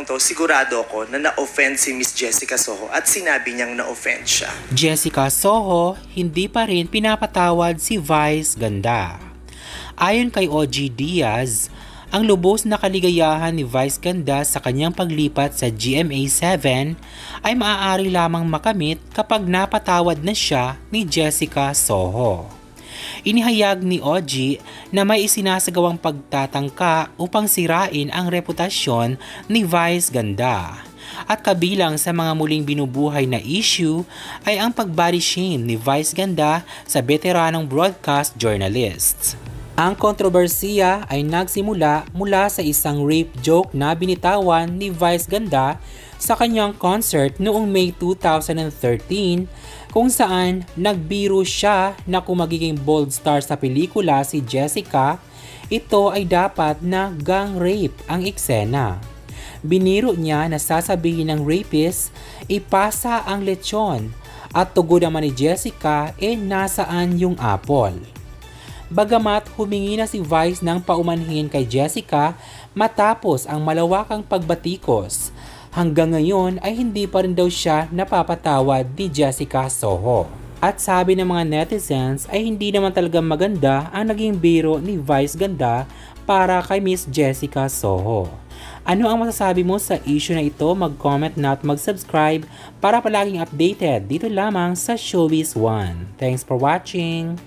to, sigurado ako na na-offend si Miss Jessica Soho at sinabi niyang na-offend siya. Jessica Soho, hindi pa rin pinapatawad si Vice Ganda. Ayon kay OG Diaz, ang lubos na kaligayahan ni Vice Ganda sa kanyang paglipat sa GMA7 ay maaari lamang makamit kapag napatawad na siya ni Jessica Soho. Inihayag ni OG na may isinasagawang pagtatangka upang sirain ang reputasyon ni Vice Ganda. At kabilang sa mga muling binubuhay na issue ay ang pag-body shame ni Vice Ganda sa veteranong broadcast journalist. Ang kontrobersiya ay nagsimula mula sa isang rape joke na binitawan ni Vice Ganda sa kanyang concert noong May 2013 kung saan nagbiro siya na kung magiging bold star sa pelikula si Jessica, ito ay dapat na gang rape ang eksena. Biniro niya na sasabihin ng rapist, ipasa ang lechon at tugon naman ni Jessica, nasaan yung apple? Bagamat humingi na si Vice ng paumanhin kay Jessica matapos ang malawakang pagbatikos, hanggang ngayon ay hindi pa rin daw siya napapatawad ni Jessica Soho. At sabi ng mga netizens ay hindi naman talaga maganda ang naging biro ni Vice Ganda para kay Miss Jessica Soho. Ano ang masasabi mo sa issue na ito? Mag-comment na at mag-subscribe para palaging updated dito lamang sa Showbiz One. Thanks for watching!